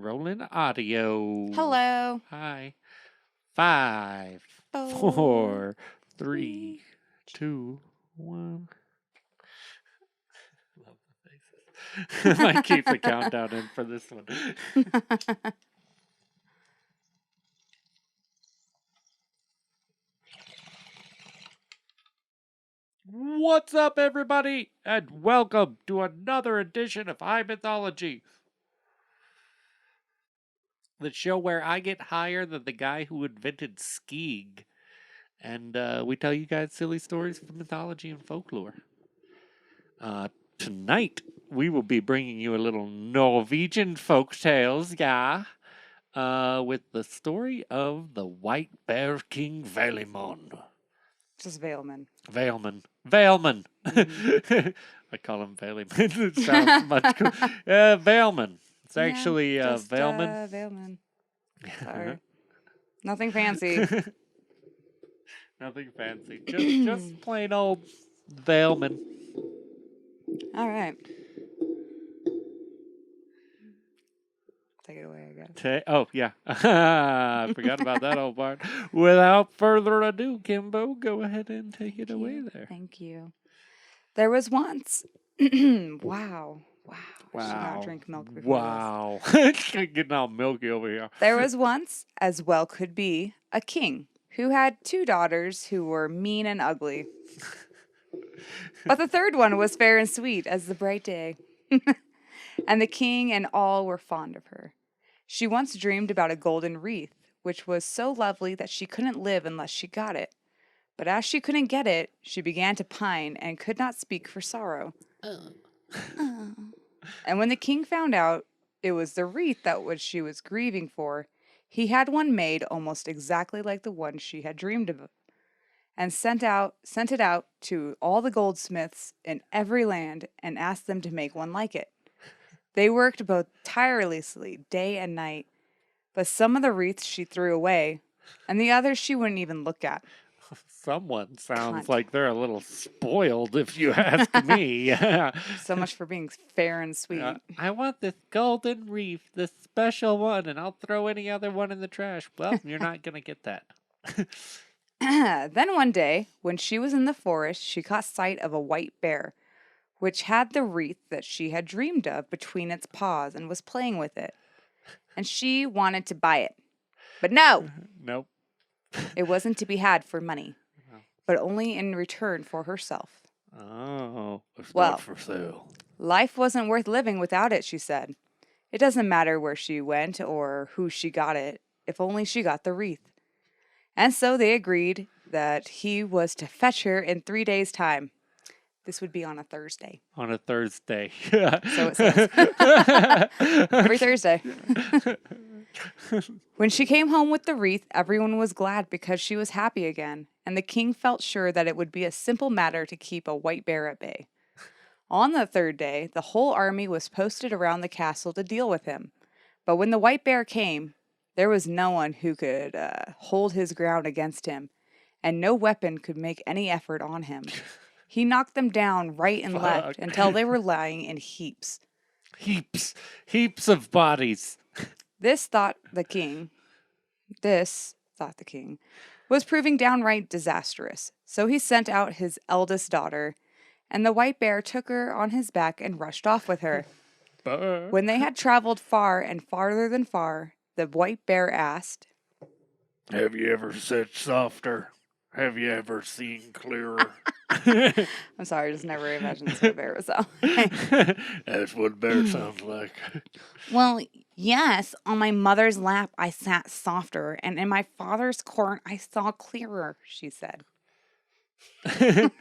Rolling audio. Hello. Hi. 5, 4, 3, 2, 1. Love the faces. I might keep the countdown in for this one. What's up, everybody? And welcome to another edition of High Mythology. The show where I get higher than the guy who invented skiing. And we tell you guys silly stories from mythology and folklore. Tonight, we will be bringing you a little Norwegian folk tales, with the story of the White Bear King Valemon. Just Valemon. Valemon. I call him Valemon. It sounds much cool. Valemon. It's actually Valemon. Valemon. Sorry. Nothing fancy. Nothing fancy. Just plain old Valemon. All right. Take it away, I guess. Oh, yeah. I forgot about that old part. Without further ado, Kimbo, go ahead and take it away there. Thank you. There was once... Wow. I should not drink milk before Wow. It's getting all milky over here. There was once, as well could be, a king who had 2 daughters who were mean and ugly. But the third one was fair and sweet as the bright day. And the king and all were fond of her. She once dreamed about a golden wreath, which was so lovely that she couldn't live unless she got it. But as she couldn't get it, she began to pine and could not speak for sorrow. And when the king found out it was the wreath that she was grieving for, he had one made almost exactly like the one she had dreamed of, and sent it out to all the goldsmiths in every land and asked them to make one like it. They worked both tirelessly day and night, but some of the wreaths she threw away, and the others she wouldn't even look at. Someone sounds like they're a little spoiled, if you ask me. So much for being fair and sweet. I want this golden wreath, this special one, and I'll throw any other one in the trash. Well, you're not going to get that. Then one day, when she was in the forest, she caught sight of a white bear, which had the wreath that she had dreamed of between its paws and was playing with it. And she wanted to buy it. But no! Nope. It wasn't to be had for money, but only in return for herself. Oh, it's not for sale. Life wasn't worth living without it, she said. It doesn't matter where she went or who she got it, if only she got the wreath. And so they agreed that he was to fetch her in 3 days' time. This would be on a Thursday. On a Thursday. So it says. Every Thursday. When she came home with the wreath, everyone was glad because she was happy again, and the king felt sure that it would be a simple matter to keep a white bear at bay. On the 3rd day, the whole army was posted around the castle to deal with him. But when the white bear came, there was no one who could hold his ground against him, and no weapon could make any effort on him. He knocked them down right and left until they were lying in heaps. Heaps of bodies. This, thought the king, was proving downright disastrous. So he sent out his eldest daughter, and the white bear took her on his back and rushed off with her. When they had traveled far and farther than far, the white bear asked, "Have you ever said softer? Have you ever seen clearer?" I'm sorry, I just never imagined this what a bear would sound like. That's what a bear sounds like. Well, yes, on my mother's lap I sat softer, and in my father's court I saw clearer, she said. To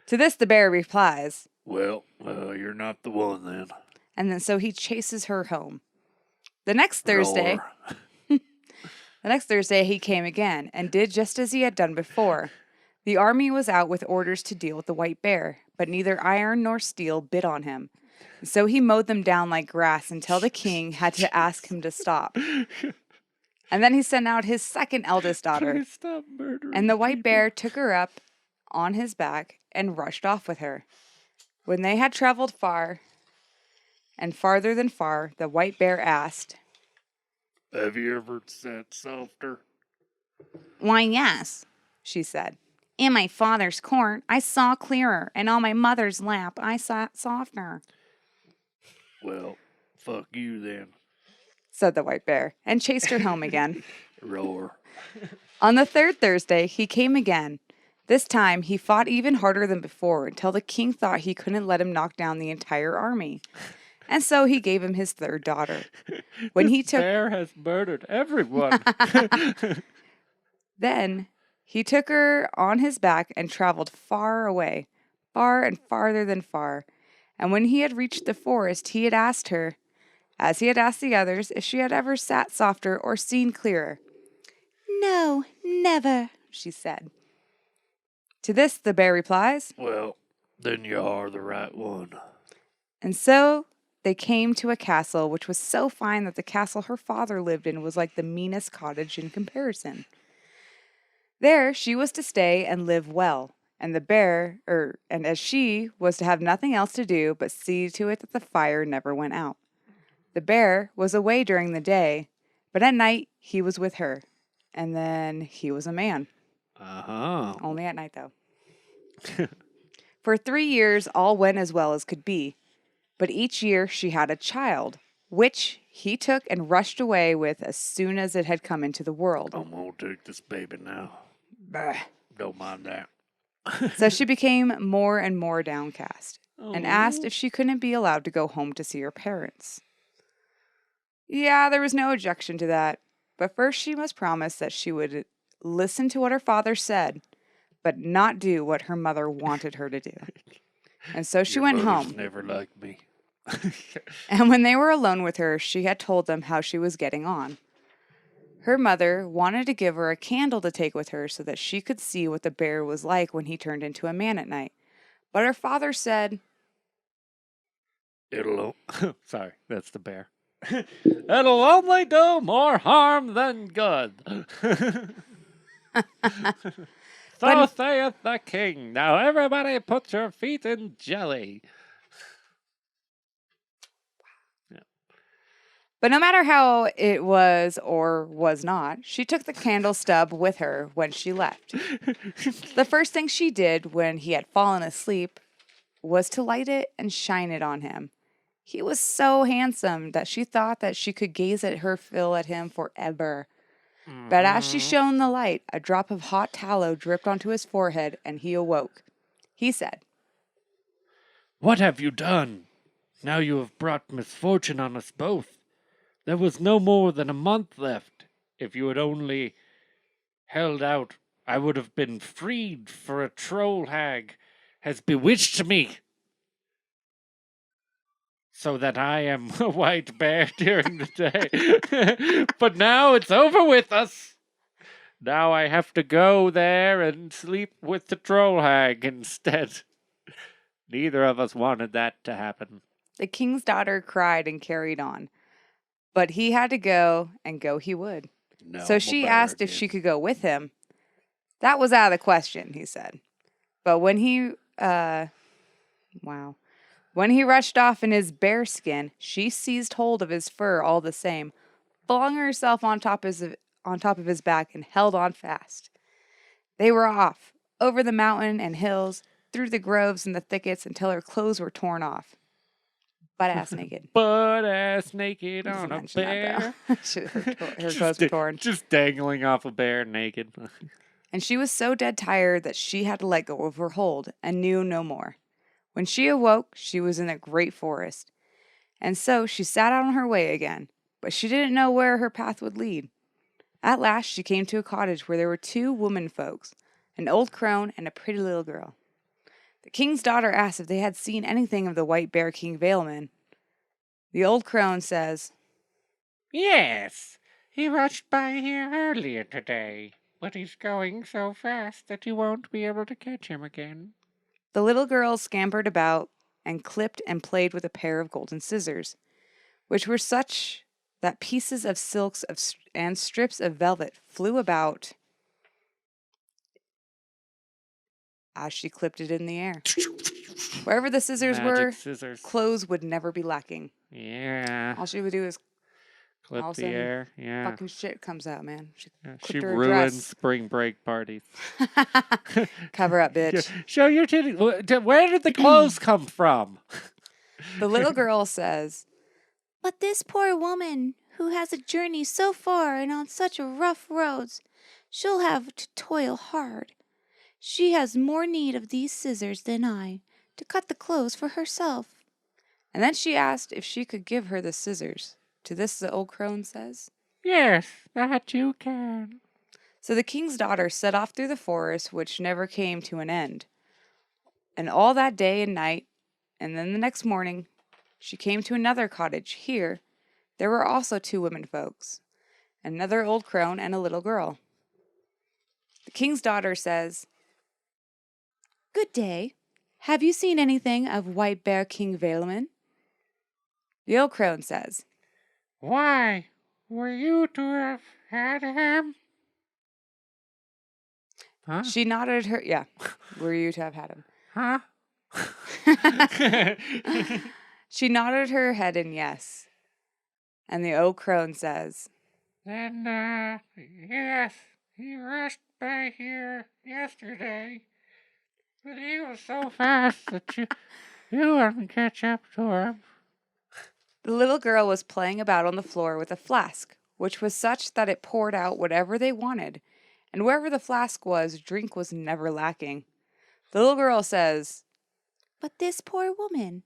this the bear replies, "Well, you're not the one then." And then so he chases her home. The next Thursday he came again and did just as he had done before. The army was out with orders to deal with the white bear, but neither iron nor steel bit on him. So he mowed them down like grass until the king had to ask him to stop. And then he sent out his second eldest daughter, and the white bear took her up on his back and rushed off with her. When they had traveled far and farther than far, the white bear asked, Have you ever sat softer? "Why, yes," she said. "In my father's court, I saw clearer, and on my mother's lap, I sat softer," Well, fuck you then. said the white bear, and chased her home again. Roar. On the third Thursday, he came again. This time, he fought even harder than before until the king thought he couldn't let him knock down the entire army. And so he gave him his third daughter. When This he took bear has murdered everyone. Then he took her on his back and traveled far away, far and farther than far. And when he had reached the forest, he had asked her, as he had asked the others, if she had ever sat softer or seen clearer. "No, never," she said. To this the bear replies, Well, then you are the right one. and so they came to a castle which was so fine that the castle her father lived in was like the meanest cottage in comparison. There she was to stay and live well, and and as she was to have nothing else to do but see to it that the fire never went out. The bear was away during the day, but at night he was with her, and then he was a man. Uh-huh. Only at night, though. For 3 years, all went as well as could be, but each year she had a child, which he took and rushed away with as soon as it had come into the world. I'm gonna take this baby now. Bah. Don't mind that. So she became more and more downcast and asked Oh. if she couldn't be allowed to go home to see her parents. Yeah, there was no objection to that, but first she must promise that she would listen to what her father said, but not do what her mother wanted her to do. And so she Your went mother's home. never liked me. And when they were alone with her, she had told them how she was getting on. Her mother wanted to give her a candle to take with her so that she could see what the bear was like when he turned into a man at night. But her father said, It'll. Sorry, that's the bear. It'll only do more harm than good. So But- saith the king. Now everybody put your feet in jelly. But no matter how it was or was not, she took the candle stub with her when she left. The first thing she did when he had fallen asleep was to light it and shine it on him. He was so handsome that she thought that she could gaze at her fill at him forever. But as she shone the light, a drop of hot tallow dripped onto his forehead and he awoke. He said, What have you done? Now you have brought misfortune on us both. There was no more than a month left. If you had only held out, I would have been freed, for a troll hag has bewitched me, so that I am a white bear during the day. But now it's over with us. Now I have to go there and sleep with the troll hag instead. Neither of us wanted that to happen. The king's daughter cried and carried on. But he had to go, and go he would. No, So I'm a she bear asked if again. she could go with him. That was out of the question, he said. But when he rushed off in his bear skin, she seized hold of his fur all the same, flung herself on top of his back, and held on fast. They were off, over the mountain and hills, through the groves and the thickets until her clothes were torn off. Butt-ass naked. Butt-ass naked Just on a mention bear. that, though. Her clothes were torn. Just dangling off a bear naked. And she was so dead tired that she had to let go of her hold and knew no more. When she awoke, she was in a great forest. And so she set out on her way again, but she didn't know where her path would lead. At last she came to a cottage where there were 2 women folks, an old crone and a pretty little girl. The king's daughter asked if they had seen anything of the White Bear King Valemon. The old crone says, Yes, he rushed by here earlier today, but he's going so fast that you won't be able to catch him again. The little girl scampered about and clipped and played with a pair of golden scissors, which were such that pieces of silks and strips of velvet flew about as she clipped it in the air. Wherever the scissors Magic were, scissors. clothes would never be lacking. Yeah. All she would do is Clip all of a the sudden air. Yeah. fucking shit comes out, man. She Yeah, she clipped her ruins dress. spring break parties. Cover up, bitch. Show your titties. Where did the clothes come from? The little girl says, "But this poor woman who has a journey so far and on such rough roads, she'll have to toil hard. She has more need of these scissors than I to cut the clothes for herself." And then she asked if she could give her the scissors. To this the old crone says, Yes, that you can. So the king's daughter set off through the forest, which never came to an end. And all that day and night, and then the next morning, she came to another cottage. Here, there were also 2 women folks, another old crone and a little girl. The king's daughter says, "Good day. Have you seen anything of White Bear King Valemon?" The old crone says, Why? Were you to have had him? Huh? She nodded her, yeah, were you to have had him? Huh? She nodded her head in yes. And the old crone says, Then, yes, he rushed by here yesterday. But he was so fast that you wouldn't catch up to him. The little girl was playing about on the floor with a flask, which was such that it poured out whatever they wanted, and wherever the flask was, drink was never lacking. The little girl says, "But this poor woman,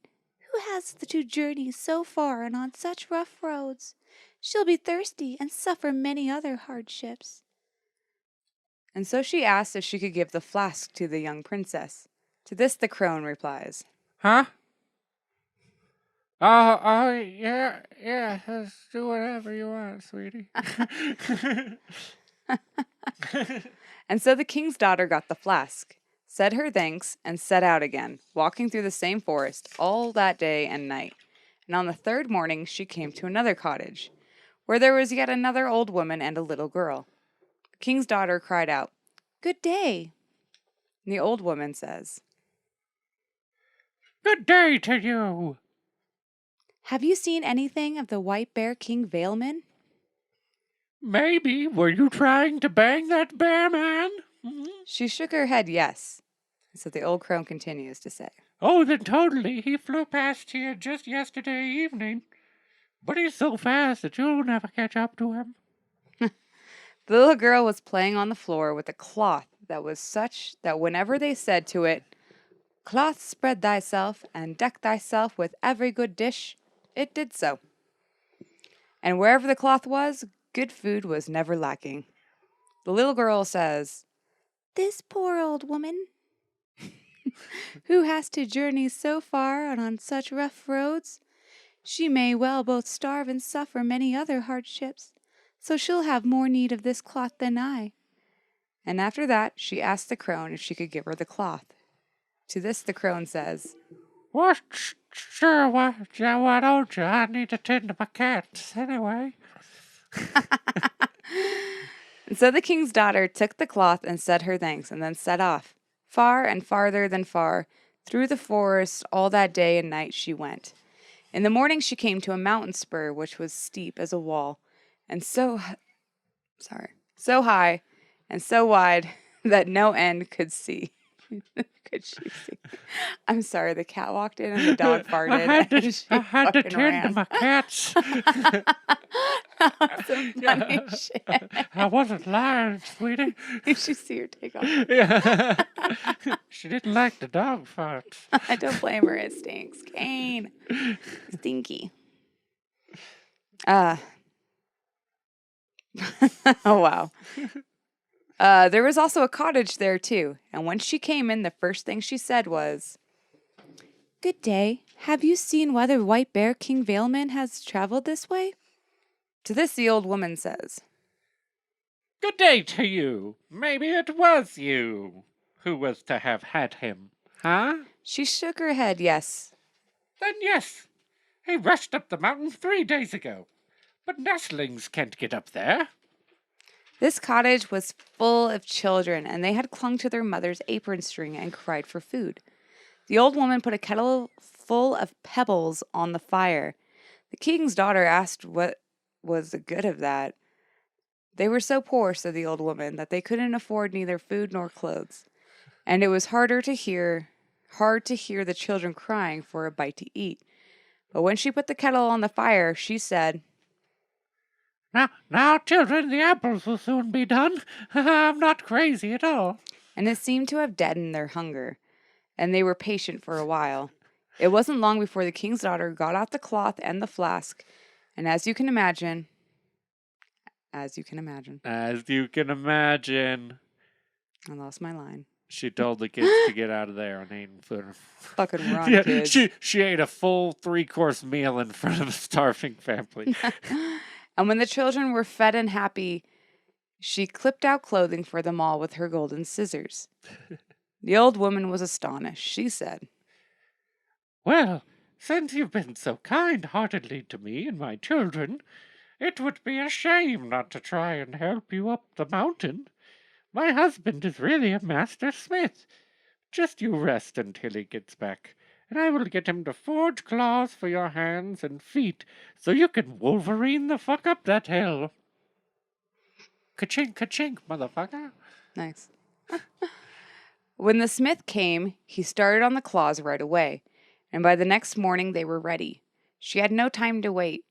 who has to journey so far and on such rough roads, she'll be thirsty and suffer many other hardships." And so she asked if she could give the flask to the young princess. To this the crone replies, Huh? Yeah, just do whatever you want, sweetie. And so the king's daughter got the flask, said her thanks, and set out again, walking through the same forest all that day and night. And on the 3rd morning she came to another cottage, where there was yet another old woman and a little girl. The king's daughter cried out, "Good day." And the old woman says, Good day to you. "Have you seen anything of the White Bear King Valemon?" Maybe. Were you trying to bang that bear man? She shook her head yes. And so the old crone continues to say, Oh, then totally. He flew past here just yesterday evening. But he's so fast that you'll never catch up to him. The little girl was playing on the floor with a cloth that was such that whenever they said to it, "Cloth, spread thyself, and deck thyself with every good dish," it did so. And wherever the cloth was, good food was never lacking. The little girl says, "This poor old woman, who has to journey so far and on such rough roads, she may well both starve and suffer many other hardships, so she'll have more need of this cloth than I." And after that, she asked the crone if she could give her the cloth. To this, the crone says, Well, sure, why don't you? I need to tend to my cats anyway. And so the king's daughter took the cloth and said her thanks, and then set off. Far and farther than far, through the forest, all that day and night she went. In the morning she came to a mountain spur which was steep as a wall, and so high and so wide that no end could see. Could she see? I'm sorry, the cat walked in and the dog farted. I had to fucking tend to ran. my cats. That was some funny shit. I wasn't lying, sweetie. You should see her take off. Yeah. She didn't like the dog farts. I don't blame her. It stinks. Kane. Stinky. Oh, wow. There was also a cottage there, too. And when she came in, the first thing she said was, "Good day. Have you seen whether White Bear King Valemon has traveled this way?" To this, the old woman says, Good day to you. Maybe it was you who was to have had him, huh? She shook her head, yes. Then yes, he rushed up the mountain 3 days ago. But nestlings can't get up there. This cottage was full of children, and they had clung to their mother's apron string and cried for food. The old woman put a kettle full of pebbles on the fire. The king's daughter asked what was the good of that. They were so poor, said the old woman, that they couldn't afford neither food nor clothes, and it was hard to hear the children crying for a bite to eat. But when she put the kettle on the fire, she said, Now, children, the apples will soon be done. I'm not crazy at all. and it seemed to have deadened their hunger, and they were patient for a while. It wasn't long before the king's daughter got out the cloth and the flask, and as you can imagine, As you can imagine, I lost my line. she told the kids to get out of there and eating food. Fucking run, kids. She ate a full 3-course meal in front of a starving family. And when the children were fed and happy, she clipped out clothing for them all with her golden scissors. The old woman was astonished. She said, Well, since you've been so kind-heartedly to me and my children, it would be a shame not to try and help you up the mountain. My husband is really a master smith. Just you rest until he gets back, and I will get him to forge claws for your hands and feet so you can Wolverine the fuck up that hill. Ka-chink, ka-chink, motherfucker. Nice. When the smith came, he started on the claws right away, and by the next morning they were ready. She had no time to wait,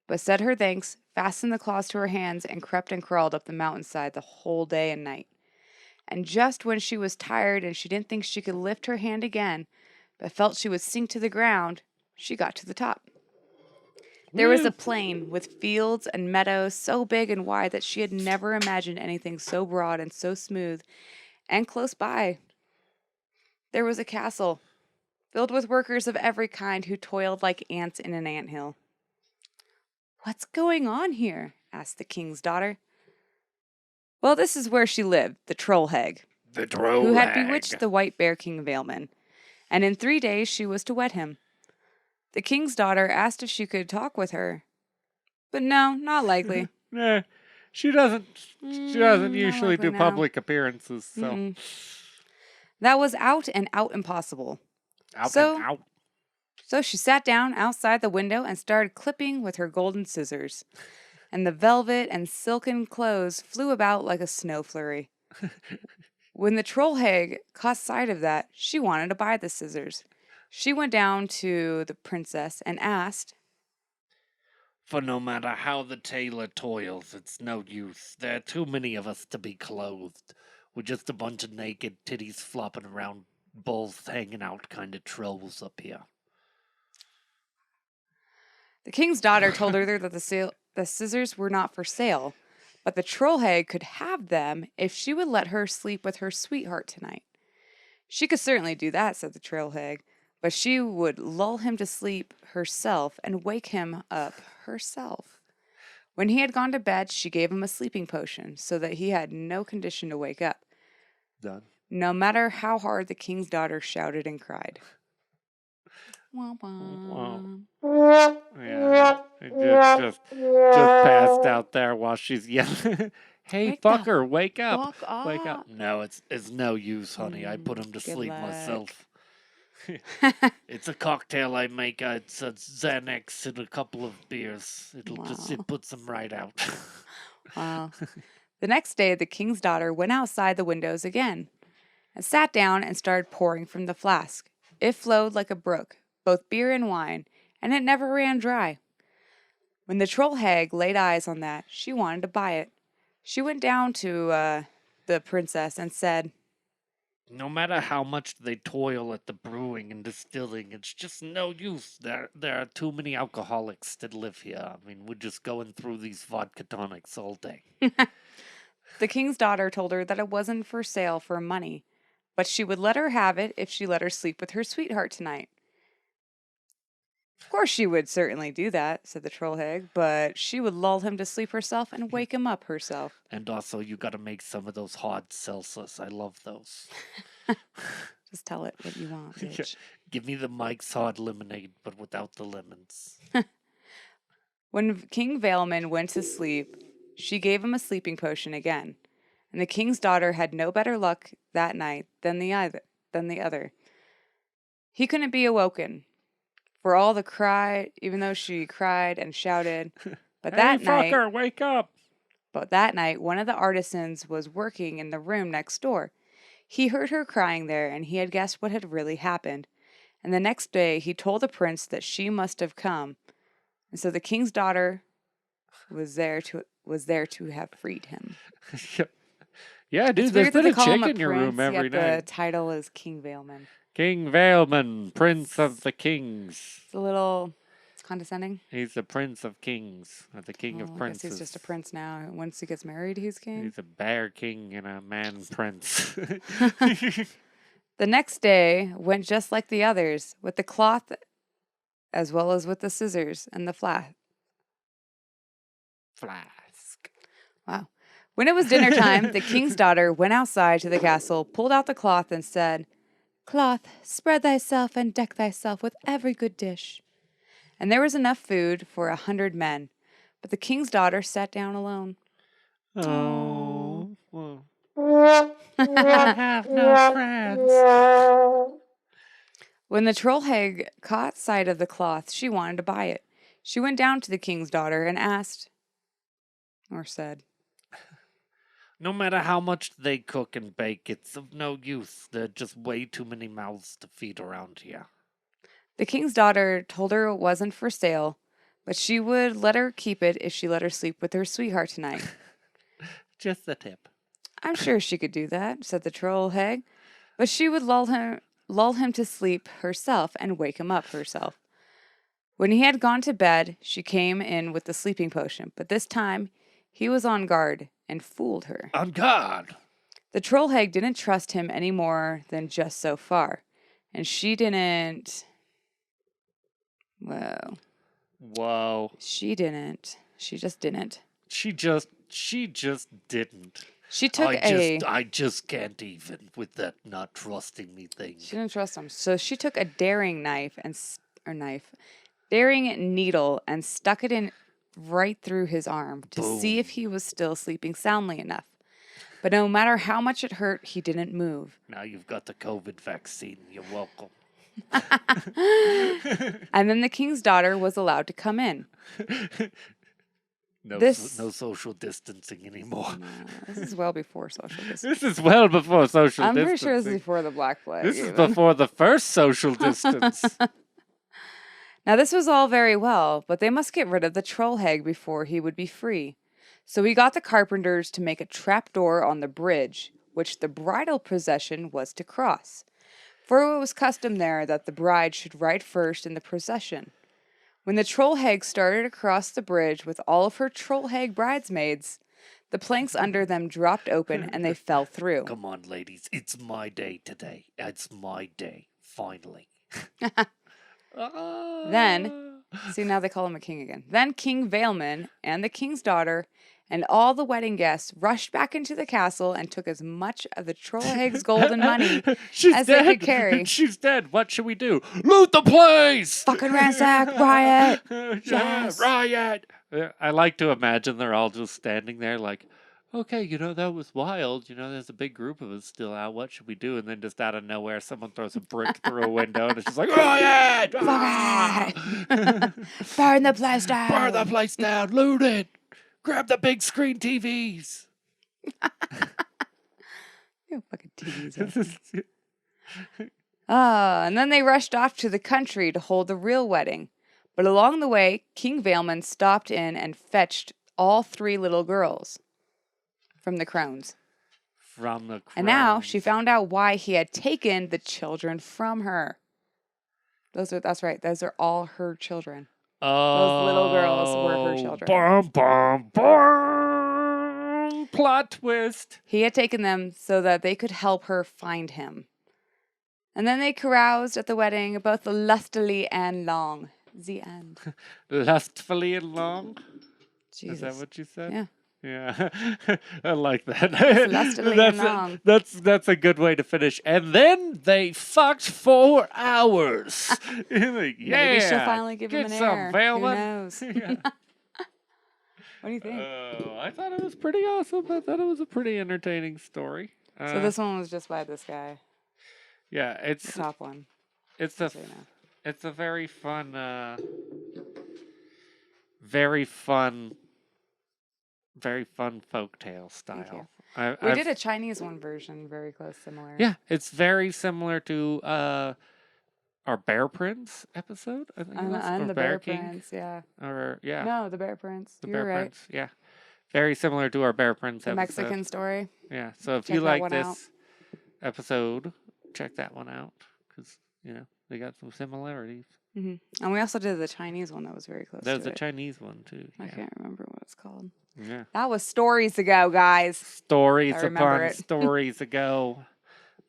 but said her thanks, fastened the claws to her hands, and crept and crawled up the mountainside the whole day and night. And just when she was tired and she didn't think she could lift her hand again, but felt she would sink to the ground, she got to the top. There was a plain with fields and meadows so big and wide that she had never imagined anything so broad and so smooth, and close by there was a castle filled with workers of every kind who toiled like ants in an anthill. What's going on here? Asked the king's daughter. Well, this is where she lived, the troll hag, who had bewitched the White Bear King Valemon, and in 3 days she was to wed him. The king's daughter asked if she could talk with her, but no, not likely. She doesn't usually likely do now. public appearances, so. Mm-mm. That was out and out impossible. Out So- and out. So she sat down outside the window and started clipping with her golden scissors. And the velvet and silken clothes flew about like a snow flurry. When the troll hag caught sight of that, she wanted to buy the scissors. She went down to the princess and asked, For no matter how the tailor toils, it's no use. There are too many of us to be clothed. We're just a bunch of naked titties flopping around, balls hanging out kind of trolls up here. The king's daughter told her that the scissors were not for sale, but the troll hag could have them if she would let her sleep with her sweetheart tonight. She could certainly do that, said the troll hag, but she would lull him to sleep herself and wake him up herself. When he had gone to bed, she gave him a sleeping potion so that he had no condition to wake up. Done. No matter how hard the king's daughter shouted and cried. Wah, wah. Wow. Yeah, just passed out there while she's yelling. Hey, Wake the fucker, wake up. Fuck Wake up. up. No, it's no use, honey. I put him to Good sleep luck. myself. It's a cocktail I make. It's a Xanax and a couple of beers. It puts them right out. Wow. The next day, the king's daughter went outside the windows again and sat down and started pouring from the flask. It flowed like a brook, both beer and wine, and it never ran dry. When the troll hag laid eyes on that, she wanted to buy it. She went down to the princess and said, No matter how much they toil at the brewing and distilling, it's just no use. There are too many alcoholics that live here. I mean, we're just going through these vodka tonics all day. The king's daughter told her that it wasn't for sale for money, but she would let her have it if she let her sleep with her sweetheart tonight. Of course she would certainly do that, said the troll hag, but she would lull him to sleep herself and wake him up herself. And also, you gotta make some of those hard seltzers. I love those. Just tell it what you want, bitch. Give me the Mike's Hard Lemonade, but without the lemons. When King Valemon went to sleep, she gave him a sleeping potion again, and the king's daughter had no better luck that night than the other. He couldn't be awoken, for all the cry, even though she cried and shouted. But Hey, that night, fucker, wake up! one of the artisans was working in the room next door. He heard her crying there, and he had guessed what had really happened. And the next day, he told the prince that she must have come. And so the king's daughter was there to have freed him. Yeah, dude, It's there's weird that been they a call him chick a in your room prince, every yet the night. title is King Valemon. King Valemon, Prince of the Kings. It's condescending. He's the Prince of Kings, or the King of I guess Princes. he's just a prince now. Once he gets married, he's king. He's a bear king and a man prince. The next day went just like the others, with the cloth as well as with the scissors and the flask. Wow. When it was dinner time, the king's daughter went outside to the castle, pulled out the cloth, and said, "Cloth, spread thyself and deck thyself with every good dish." And there was enough food for 100 men, but the king's daughter sat down alone. Oh, well, I have no friends. When the troll hag caught sight of the cloth, she wanted to buy it. She went down to the king's daughter and asked, or said, No matter how much they cook and bake, it's of no use. There are just way too many mouths to feed around here. The king's daughter told her it wasn't for sale, but she would let her keep it if she let her sleep with her sweetheart tonight. Just a tip. I'm sure she could do that, said the troll hag, but she would lull him to sleep herself and wake him up herself. When he had gone to bed, she came in with the sleeping potion, but this time he was on guard and fooled her. On guard! The troll hag didn't trust him any more than just so far, and she didn't... Whoa. She didn't. She just didn't. She just didn't. She took I just can't even with that not trusting me thing. She didn't trust him. So she took a daring daring needle and stuck it in right through his arm to see if he was still sleeping soundly enough. But no matter how much it hurt, he didn't move. Now you've got the COVID vaccine. You're welcome. And then the king's daughter was allowed to come in. No social distancing anymore. No, this is well before social distancing. This is well before social distancing. I'm pretty sure this is before the Black Plague. This is before the first social distance. Now, this was all very well, but they must get rid of the troll hag before he would be free. So he got the carpenters to make a trapdoor on the bridge, which the bridal procession was to cross. For it was custom there that the bride should ride first in the procession. When the troll hag started across the bridge with all of her troll hag bridesmaids, the planks under them dropped open and they fell through. Come on, ladies. It's my day today. It's my day. Finally. Then, see, now they call him a king again. Then King Valemon and the king's daughter and all the wedding guests rushed back into the castle and took as much of the troll hag's golden money as they could carry. She's dead. What should we do? Loot the place! Fucking ransack, riot! Yes. Riot! I like to imagine they're all just standing there like, okay, that was wild. There's a big group of us still out. What should we do? And then just out of nowhere, someone throws a brick through a window and it's just like, riot! Burn the place down! Burn the place down! Loot it! Grab the big screen TVs! Fucking TVs. And then they rushed off to the country to hold the real wedding. But along the way, King Valemon stopped in and fetched all 3 little girls from the crones. And now she found out why he had taken the children from her. That's right. Those are all her children. Those little girls were her children. Bum, bum, bum. Plot twist. He had taken them so that they could help her find him. And then they caroused at the wedding, both lustily and long. The end. Lustfully and long? Jesus. Is that what you said? Yeah. Yeah, I like that. That's a good way to finish. And then they fucked for hours. Like, yeah, maybe she'll finally give him an heir. Who knows? Yeah. What do you think? I thought it was pretty awesome. I thought it was a pretty entertaining story. So this one was just by this guy. Yeah, it's the top one. It's the It's a very fun, very fun folktale Thank you. style. We I've did a Chinese one version, very close, similar. Yeah, it's very similar to our Bear Prince episode, I think it was, or And the Bear Bear King, Prince, yeah. or yeah, No, the Bear Prince. the You're Bear right. Prince, yeah, very similar to our Bear Prince The episode. Mexican story. Yeah, so if Check you that like one out. this episode, check that one out because they got some similarities. And we also did the Chinese one that was very close There's to a it. Chinese one too. I Yeah. can't remember what it's called. Yeah. That was stories ago, guys. Stories I remember upon it. stories ago.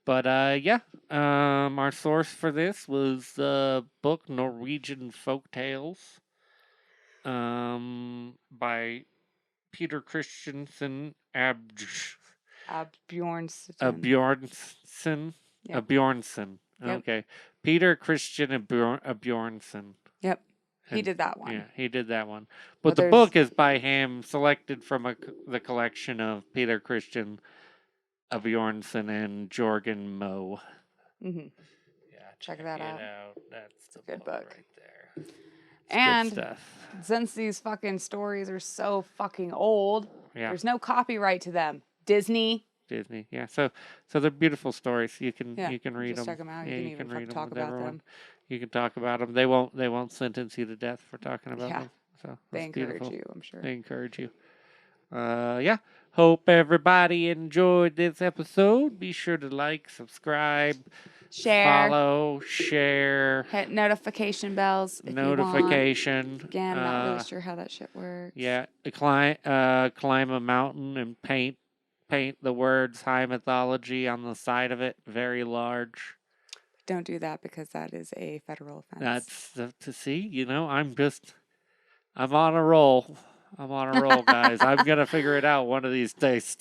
But yeah, our source for this was the book Norwegian Folktales, by Peter Christensen Bjornsson. Bjornson. Yep. Bjornson. Yep. Okay. Peter Christian Bjornson. Yep. He And- did that one. Yeah, he did that one. But But the there's- book is by him, selected from the collection of Peter Christian Bjornson and Jorgen Moe. Mhm. Yeah, Check that out. That's the Good book. right there. It's And good stuff. since these fucking stories are so fucking old, Yeah, there's no copyright to them. Disney. Disney. Yeah, so they're beautiful stories. You can Yeah, you can read just them. check 'em out. You Yeah, can you even can read them talk with about everyone. them. You can talk about them. They won't sentence you to death for talking about Yeah. them. So They that's encourage beautiful. you, I'm sure. They encourage you. Yeah. Hope everybody enjoyed this episode. Be sure to like, subscribe, Share. follow, share, Hit notification bells if you want. notification. Again, not really sure how that shit works. Yeah, climb a mountain and paint the words high mythology on the side of it, very large. Don't do that because that is a federal offense. That's to see. I'm on a roll. I'm on a roll, guys. I'm gonna figure it out one of these days.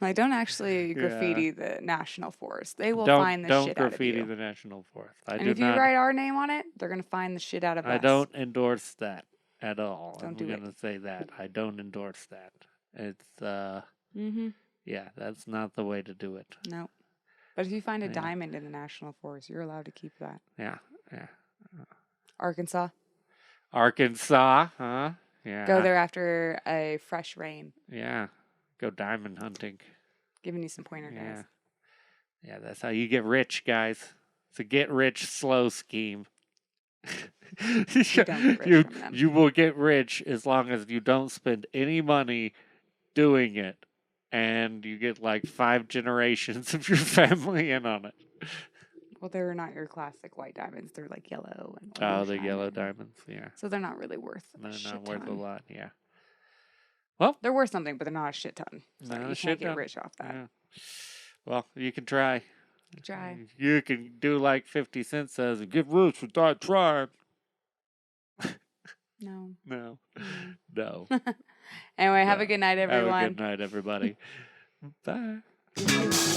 Like, don't actually graffiti the national forest. They will find the shit out of graffiti you. the national forest. And if you write our name on it, they're gonna find the shit out of us. I don't endorse that at all. Don't do it. I'm gonna say that I don't endorse that. It's yeah, that's not the way to do it. No. But if you find a Yeah. diamond in the national forest, you're allowed to keep that. Yeah. Arkansas. Arkansas, huh? Yeah. Go there after a fresh rain. Yeah. Go diamond hunting. Giving you some pointer, Yeah. guys. Yeah, that's how you get rich, guys. It's a get rich slow scheme. don't get rich from them. You will get rich as long as you don't spend any money doing it. And you get like 5 generations of your family in on it. Well, they're not your classic white diamonds. They're like yellow and Oh, the shiny. yellow diamonds, yeah. So they're not really worth They're a shit not worth a ton. lot, yeah. They're worth something, but they're not a shit ton. So Not a you shit can't get ton. rich off that. Yeah. Well, you can try. Try. You can do like 50 Cent says, get rich without trying. No. No. No. Anyway, have Yeah. a good night, everyone. Have a good night, everybody. Bye. You too.